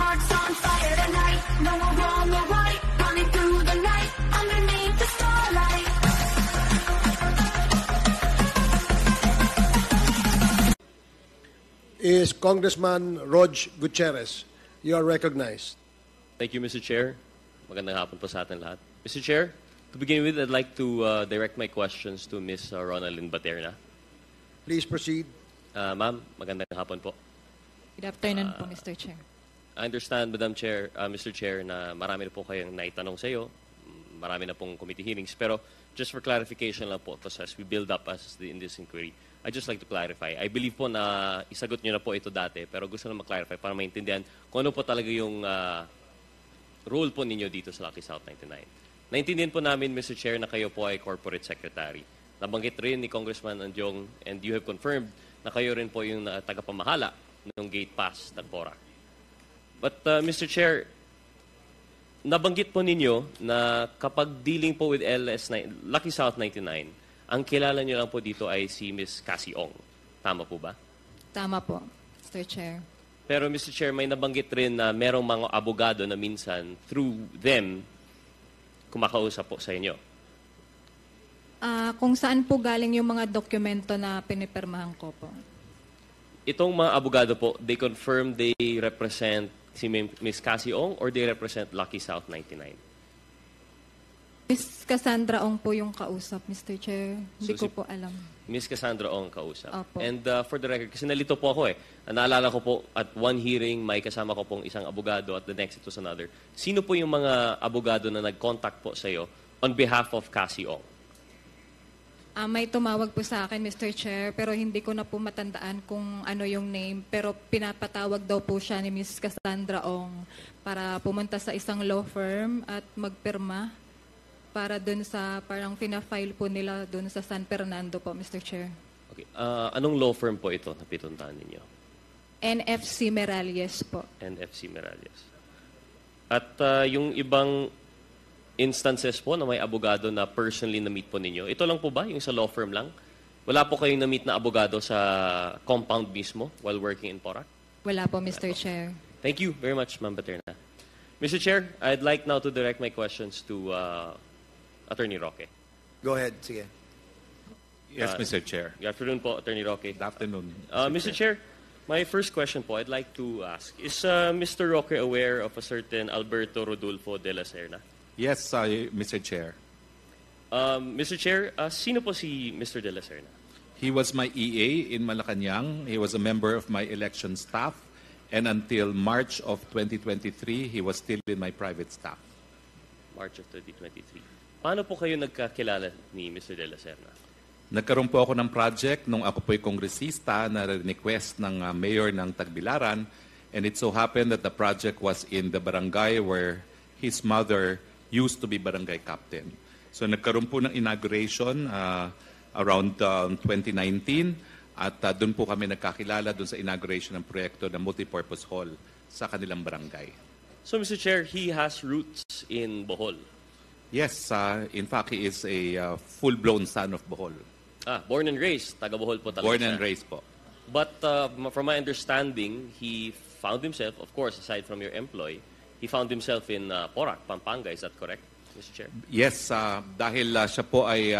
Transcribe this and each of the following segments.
heart's on fire tonight. No more wrong or right, running through the night, underneath the starlight. Is Congressman Rog Gutierrez. You are recognized. Thank you, Mr. Chair. Magandang hapon po sa atin lahat. Mr. Chair, to begin with, I'd like to direct my questions to Ms. Ronalyn Baterna. Please proceed. Ma'am, magandang hapon po. Good afternoon po, Mr. Chair. I understand, Madam Chair, Mr. Chair, na marami na po kayong naitanong sa iyo. Marami na pong committee hearings. Pero just for clarification lang po, as we build up in this inquiry, I'd just like to clarify. I believe po na isagot nyo na po ito dati, pero gusto na ma-clarify para maintindihan kung ano po talaga yung role po ninyo dito sa Lucky South 99. Naintindihan po namin, Mr. Chair, na kayo po ay corporate secretary. Nabanggit rin ni Congressman Anjong, and you have confirmed na kayo rin po yung tagapamahala ng gate pass ng PORAC. But, Mr. Chair, nabanggit po ninyo na kapag dealing po with Lucky South 99, ang kilala nyo lang po dito ay si Ms. Cassie Ong. Tama po ba? Tama po, Mr. Chair. Pero Mr. Chair, may nabanggit rin na merong mga abogado na minsan, through them, kumakausap po sa inyo. Kung saan po galing yung mga dokumento na pinipirmahan ko po? Itong mga abogado po, they confirm they represent si Ms. Cassie Ong or they represent Lucky South 99? Ms. Cassandra Ong po yung kausap, Mr. Chair. Hindi ko po alam. Ms. Cassandra Ong kausap. Opo. And for the record, kasi nalito po ako naalala ko po at one hearing, may kasama ko pong isang abogado at the next it was another. Sino po yung mga abogado na nag-contact po sa iyo on behalf of Cassie Ong? May tumawag po sa akin, Mr. Chair, pero hindi ko na po matandaan kung ano yung name. Pero pinapatawag daw po siya ni Ms. Cassandra Ong para pumunta sa isang law firm at magpirma para dun sa parang fina-file po nila dun sa San Fernando po, Mr. Chair. Okay. Anong law firm po ito na pituntahan ninyo? NFC Meralles po. NFC Meralles. At yung ibang instances po na may abogado na personally na-meet po ninyo, ito lang po ba? Yung sa law firm lang? Wala po kayong na-meet na abogado sa compound mismo while working in PORAC? Wala po, Mr. Chair. Thank you very much, Ma'am Baterna. Mr. Chair, I'd like now to direct my questions to Attorney Roque. Go ahead. Sige. Yes, Mr. Chair. Good afternoon po, Attorney Roque. Good afternoon, Mr. Chair, my first question po, I'd like to ask, is Mr. Roque aware of a certain Alberto Rodolfo de la Serna? Yes, Mr. Chair. Mr. Chair, sino po si Mr. de la Serna? He was my EA in Malacanang. He was a member of my election staff. And until March of 2023, he was still in my private staff. March of 2023. Paano po kayo nagkakilala ni Mr. de la Serna? Nagkaroon po ako ng project nung ako po'y kongresista na request ng mayor ng Tagbilaran. And it so happened that the project was in the barangay where his mother used to be barangay captain. So nagkaroon po ng inauguration around 2019 at doon po kami nagkakilala doon sa inauguration ng proyekto ng multipurpose hall sa kanilang barangay. So Mr. Chair, he has roots in Bohol? Yes, in fact, he is a full-blown son of Bohol. Born and raised, taga Bohol po talaga Born siya. and raised po. But from my understanding, he found himself, of course, aside from your employee, he found himself in PORAC, Pampanga. Is that correct, Mr. Chair? Yes, dahil siya po ay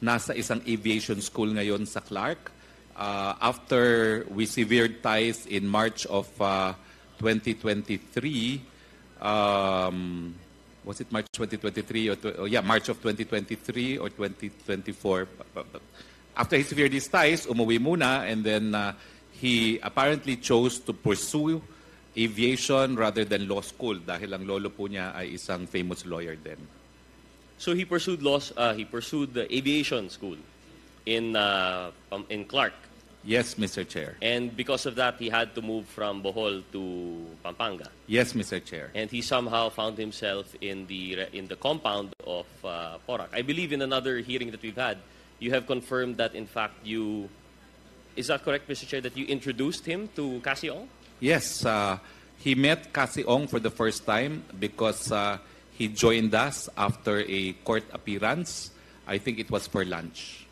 nasa isang aviation school ngayon sa Clark. After we severed ties in March of 2023, was it March 2023 March of 2023 or 2024? After he severed his ties, umuwi muna, and then he apparently chose to pursue aviation rather than law school dahil ang lolo po niya ay isang famous lawyer din. So he pursued the aviation school in Clark. Yes, Mr. Chair. And because of that, he had to move from Bohol to Pampanga. Yes, Mr. Chair. And he somehow found himself in the compound of PORAC. I believe in another hearing that we've had, you have confirmed that in fact is that correct, Mr. Chair, that you introduced him to Cassie Ong? Yes, he met Cassie Ong for the first time because he joined us after a court appearance. I think it was for lunch.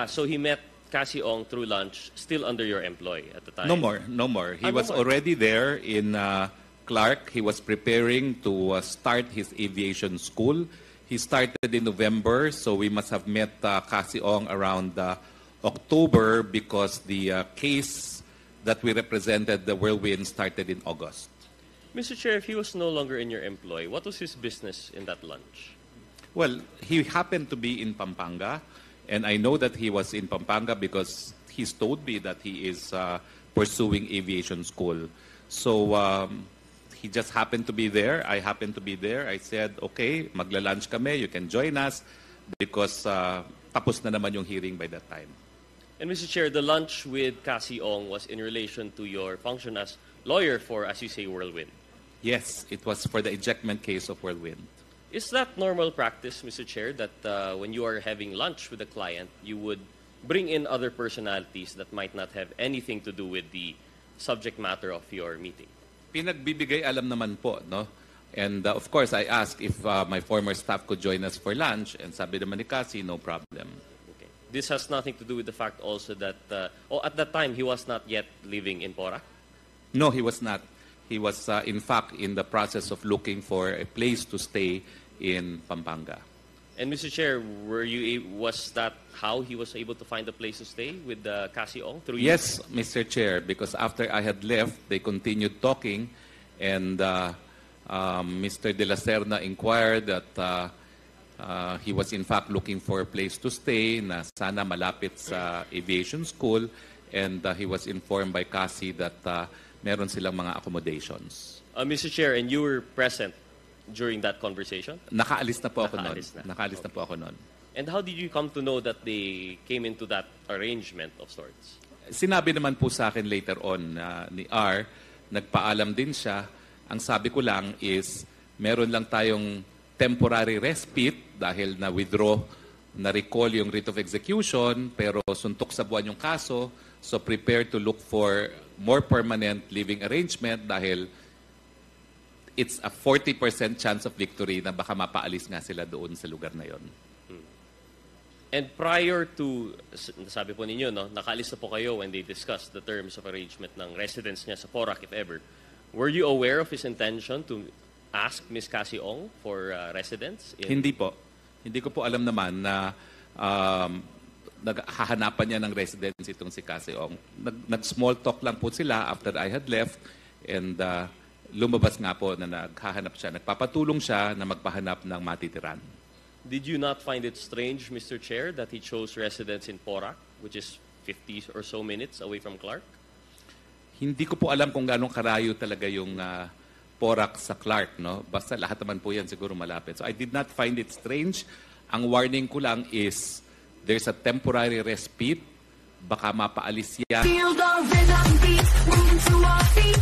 So he met Cassie Ong through lunch, still under your employ at the time? No more. He was already there in Clark. He was preparing to start his aviation school. He started in November, so we must have met Cassie Ong around October because the case that we represented, the Whirlwind, started in August. Mr. Chair, if he was no longer in your employ, what was his business in that lunch? Well, he happened to be in Pampanga, and I know that he was in Pampanga because he's told me that he is pursuing aviation school. So he just happened to be there. I happened to be there. I said, okay, magla-lunch kami. You can join us because tapos na naman yung hearing by that time. And Mr. Chair, the lunch with Cassie Ong was in relation to your function as lawyer for, as you say, Whirlwind. Yes, it was for the ejectment case of Whirlwind. Is that normal practice, Mr. Chair, that when you are having lunch with a client, you would bring in other personalities that might not have anything to do with the subject matter of your meeting? Pinagbibigay alam naman po, no? And of course, I asked if my former staff could join us for lunch, and sabi naman ni Cassie, no problem. Okay. This has nothing to do with the fact also that, at that time, he was not yet living in Porac? No, he was not. He was, in fact, in the process of looking for a place to stay in Pampanga. And Mr. Chair, was that how he was able to find a place to stay with Cassie Ong? Through you? Yes, Mr. Chair, because after I had left, they continued talking, and Mr. De La Serna inquired that he was in fact looking for a place to stay na sana malapit sa aviation school, and he was informed by Cassie that meron silang mga accommodations. Mr. Chair, and you were present during that conversation? Nakaalis na po ako noon. Nakaalis na. Nakaalis na po ako noon. And how did you come to know that they came into that arrangement of sorts? Sinabi naman po sa akin later on ni R, nagpaalam din siya. Ang sabi ko lang is, meron lang tayong temporary respite dahil na-withdraw, na-recall yung writ of execution, pero suntok sa buwan yung kaso, so prepare to look for more permanent living arrangement dahil it's a 40% chance of victory na baka mapaalis nga sila doon sa lugar na yon. And prior to, sabi po ninyo, no, nakaalis na po kayo when they discussed the terms of arrangement ng residence niya sa Porac, if ever. Were you aware of his intention to ask Ms. Cassie Ong for residence? Hindi po. Hindi ko po alam naman na naghahanapan niya ng residence itong si Cassie Ong. Nag-small talk lang po sila after I had left, and lumabas nga po na naghahanap siya. Nagpapatulong siya na magpahanap ng matitiran. Did you not find it strange, Mr. Chair, that he chose residence in Porac, which is 50 or so minutes away from Clark? Hindi ko po alam kung gano'ng karayo talaga yung Porac sa Clark, no? Basta lahat naman po yan siguro malapit. So I did not find it strange. Ang warning ko lang is there's a temporary respite. Baka mapaalis yan. Feel the rhythm beat, moving to our feet.